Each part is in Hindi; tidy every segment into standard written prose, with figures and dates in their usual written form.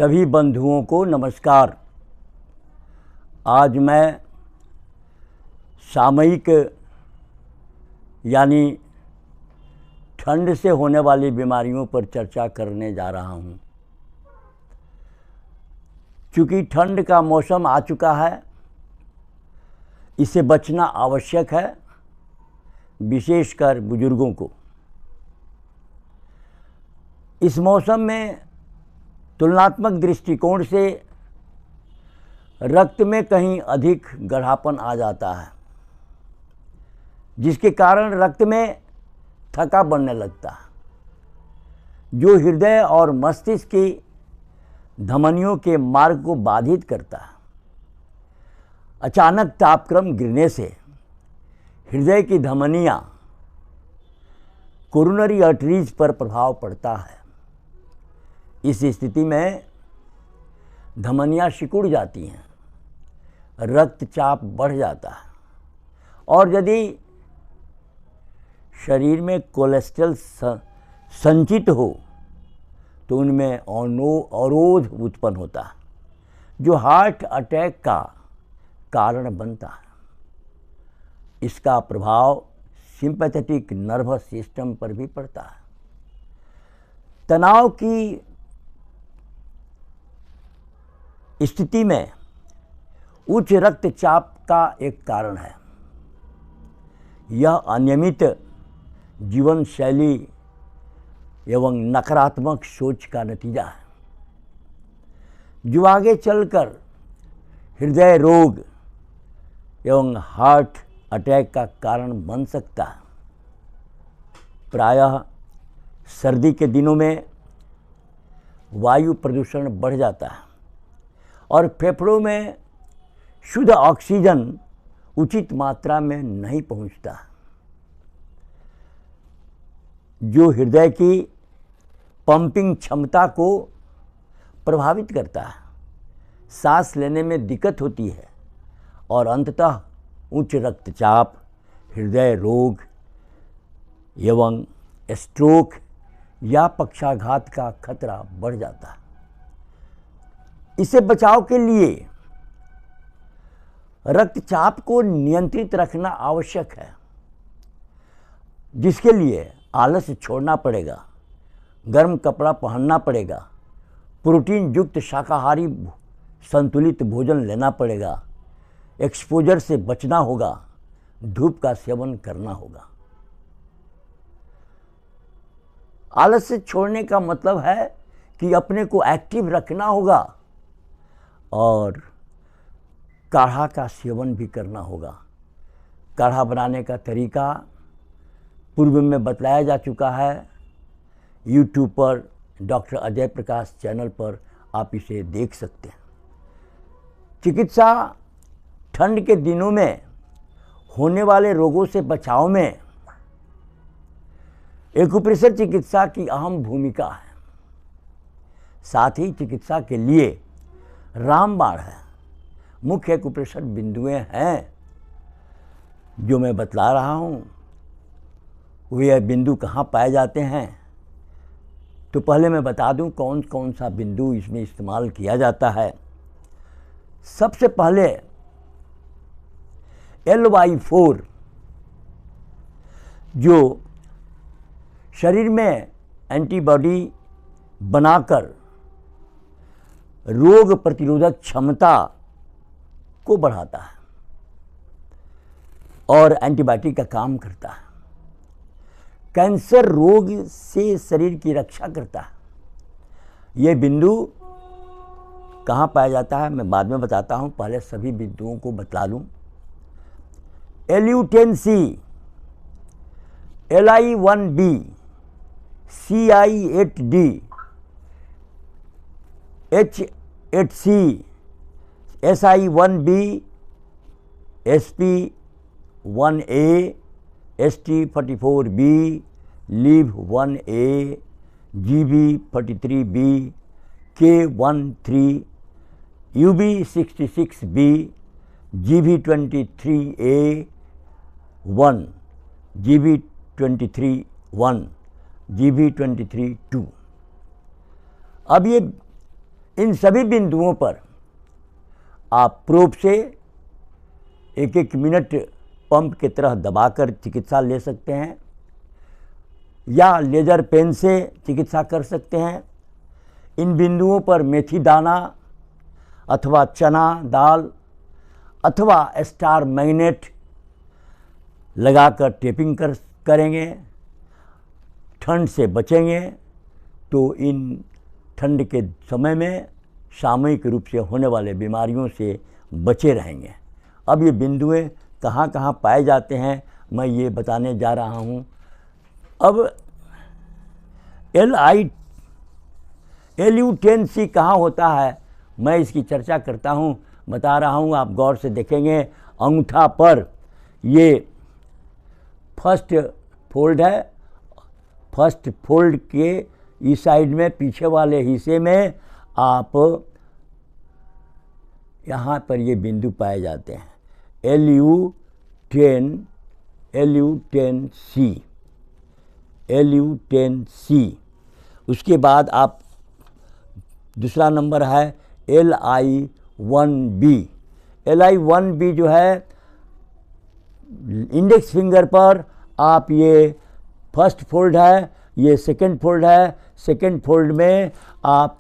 सभी बंधुओं को नमस्कार। आज मैं सामयिक यानी ठंड से होने वाली बीमारियों पर चर्चा करने जा रहा हूँ। क्योंकि ठंड का मौसम आ चुका है, इससे बचना आवश्यक है, विशेषकर बुजुर्गों को। इस मौसम में तुलनात्मक दृष्टिकोण से रक्त में कहीं अधिक गाढ़ापन आ जाता है, जिसके कारण रक्त में थका बढ़ने लगता है, जो हृदय और मस्तिष्क की धमनियों के मार्ग को बाधित करता है। अचानक तापक्रम गिरने से हृदय की धमनियाँ कोरोनरी आर्टरीज पर प्रभाव पड़ता है। इस स्थिति में धमनियाँ सिकुड़ जाती हैं, रक्तचाप बढ़ जाता है और यदि शरीर में कोलेस्ट्रॉल संचित हो तो उनमें अवरोध उत्पन्न होता है, जो हार्ट अटैक का कारण बनता है। इसका प्रभाव सिंपैथेटिक नर्वस सिस्टम पर भी पड़ता है। तनाव की स्थिति में उच्च रक्तचाप का एक कारण है। यह अनियमित जीवन शैली एवं नकारात्मक सोच का नतीजा है, जो आगे चलकर हृदय रोग एवं हार्ट अटैक का कारण बन सकता है। प्रायः सर्दी के दिनों में वायु प्रदूषण बढ़ जाता है और फेफड़ों में शुद्ध ऑक्सीजन उचित मात्रा में नहीं पहुंचता, जो हृदय की पंपिंग क्षमता को प्रभावित करता है। सांस लेने में दिक्कत होती है और अंततः उच्च रक्तचाप, हृदय रोग एवं स्ट्रोक या पक्षाघात का खतरा बढ़ जाता है। इससे बचाव के लिए रक्तचाप को नियंत्रित रखना आवश्यक है, जिसके लिए आलस्य छोड़ना पड़ेगा, गर्म कपड़ा पहनना पड़ेगा, प्रोटीन युक्त शाकाहारी संतुलित भोजन लेना पड़ेगा, एक्सपोजर से बचना होगा, धूप का सेवन करना होगा। आलस्य छोड़ने का मतलब है कि अपने को एक्टिव रखना होगा और काढ़ा का सेवन भी करना होगा। काढ़ा बनाने का तरीका पूर्व में बतलाया जा चुका है। यूट्यूब पर डॉक्टर अजय प्रकाश चैनल पर आप इसे देख सकते हैं। चिकित्सा ठंड के दिनों में होने वाले रोगों से बचाव में एक्यूप्रेशर चिकित्सा की अहम भूमिका है। साथ ही चिकित्सा के लिए रामबाण है, मुख्य एक्यूप्रेशर बिंदुएं हैं जो मैं बतला रहा हूँ। वे बिंदु कहाँ पाए जाते हैं, तो पहले मैं बता दूं कौन कौन सा बिंदु इसमें इस्तेमाल किया जाता है। सबसे पहले LY4, जो शरीर में एंटीबॉडी बनाकर रोग प्रतिरोधक क्षमता को बढ़ाता है और एंटीबायोटिक का काम करता है। कैंसर रोग से शरीर की रक्षा करता है। ये बिंदु कहाँ पाया जाता है मैं बाद में बताता हूँ, पहले सभी बिंदुओं को बतला लूँ। LU10C, LI1B, CI8D, H8C, SI1B, SP1A, ST44B, LIV1A, GB43B, K13, UB66B, GB23A1, GB23-1, GB23-2। अब ये इन सभी बिंदुओं पर आप प्रोब से 1-1 मिनट पंप की तरह दबाकर चिकित्सा ले सकते हैं या लेजर पेन से चिकित्सा कर सकते हैं। इन बिंदुओं पर मेथी दाना अथवा चना दाल अथवा स्टार मैग्नेट लगाकर टेपिंग करेंगे, ठंड से बचेंगे तो इन ठंड के समय में सामूहिक रूप से होने वाले बीमारियों से बचे रहेंगे। अब ये बिंदुएं कहाँ कहाँ पाए जाते हैं मैं ये बताने जा रहा हूँ। अब LU10C कहाँ होता है मैं इसकी चर्चा करता हूँ, बता रहा हूँ। आप गौर से देखेंगे अंगूठा पर ये फर्स्ट फोल्ड है, फर्स्ट फोल्ड के इस साइड में पीछे वाले हिस्से में आप यहाँ पर ये बिंदु पाए जाते हैं LU10C। उसके बाद आप दूसरा नंबर है LI1B जो है इंडेक्स फिंगर पर आप ये फर्स्ट फोल्ड है, ये सेकंड फोल्ड है। सेकंड फोल्ड में आप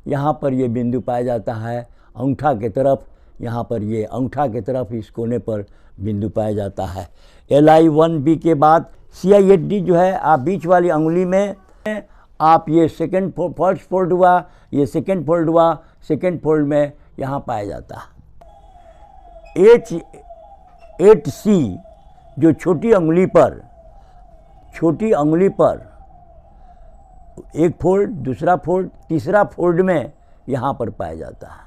यहाँ पर ये बिंदु पाया जाता है अंगूठा के तरफ, यहाँ पर ये अंगूठा के तरफ इस कोने पर बिंदु पाया जाता है। LI1B के बाद CISD जो है आप बीच वाली अंगुली में आप ये फर्स्ट फोल्ड हुआ, ये सेकंड फोल्ड हुआ, सेकंड फोल्ड में यहाँ पाया जाता है। H8C जो छोटी अंगुली पर एक फोल्ड, दूसरा फोल्ड, तीसरा फोल्ड में यहाँ पर पाया जाता है,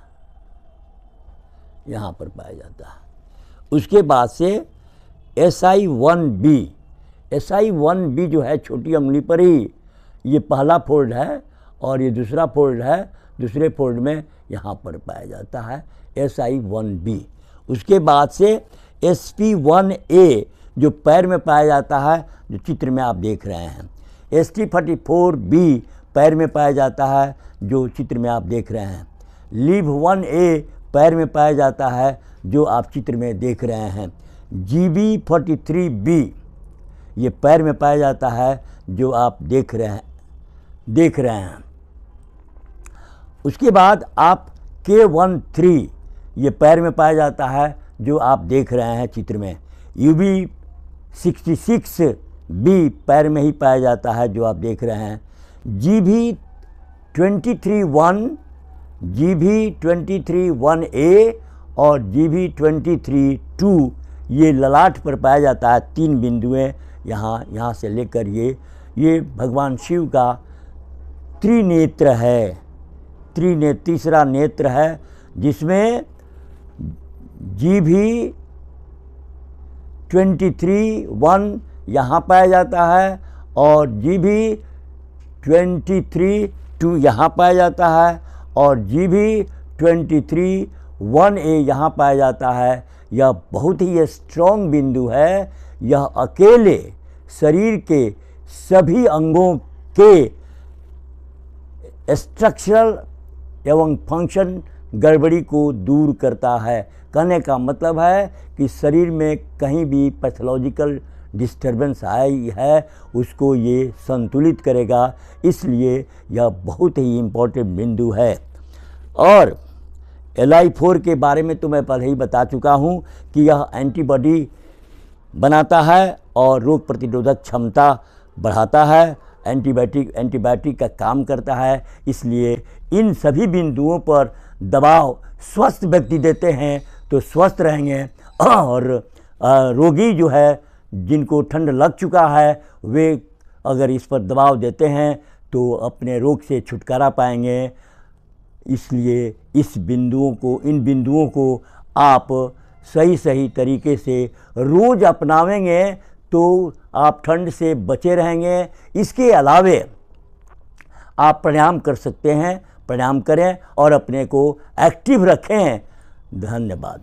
यहाँ पर पाया जाता है। उसके बाद से SI1B जो है छोटी अंगुली पर ही ये पहला फोल्ड है और ये दूसरा फोल्ड है, दूसरे फोल्ड में यहाँ पर पाया जाता है SI1B। उसके बाद से SP1A जो पैर में पाया जाता है, जो चित्र में आप देख रहे हैं। ST44B पैर में पाया जाता है, जो चित्र में आप देख रहे हैं। LIV1A पैर में पाया जाता है, जो आप चित्र में देख रहे हैं। GB43B ये पैर में पाया जाता है, जो आप देख रहे हैं। उसके बाद आप K13 ये पैर में पाया जाता है, जो आप देख रहे हैं चित्र में। UB66B पैर में ही पाया जाता है, जो आप देख रहे हैं। GB23A और GB23-2 ये ललाट पर पाया जाता है। 3 बिंदुएं यहाँ से लेकर ये भगवान शिव का त्रिनेत्र है, तीसरा नेत्र है, जिसमें GB23-1 यहाँ पाया जाता है और GB23-2 यहाँ पाया जाता है और GB23-1A यहाँ पाया जाता है। यह बहुत ही स्ट्रॉन्ग बिंदु है। यह अकेले शरीर के सभी अंगों के स्ट्रक्चरल एवं फंक्शन गड़बड़ी को दूर करता है। कहने का मतलब है कि शरीर में कहीं भी पैथोलॉजिकल डिस्टर्बेंस आई है, उसको ये संतुलित करेगा। इसलिए यह बहुत ही इम्पोर्टेंट बिंदु है। और LI4 के बारे में तो मैं पहले ही बता चुका हूँ कि यह एंटीबॉडी बनाता है और रोग प्रतिरोधक क्षमता बढ़ाता है, एंटीबायोटिक का काम करता है। इसलिए इन सभी बिंदुओं पर दबाव स्वस्थ व्यक्ति देते हैं तो स्वस्थ रहेंगे, और रोगी जो है जिनको ठंड लग चुका है वे अगर इस पर दबाव देते हैं तो अपने रोग से छुटकारा पाएंगे। इसलिए इन बिंदुओं को आप सही तरीके से रोज़ अपनावेंगे तो आप ठंड से बचे रहेंगे। इसके अलावे आप प्राणायाम कर सकते हैं, प्राणायाम करें और अपने को एक्टिव रखें। धन्यवाद।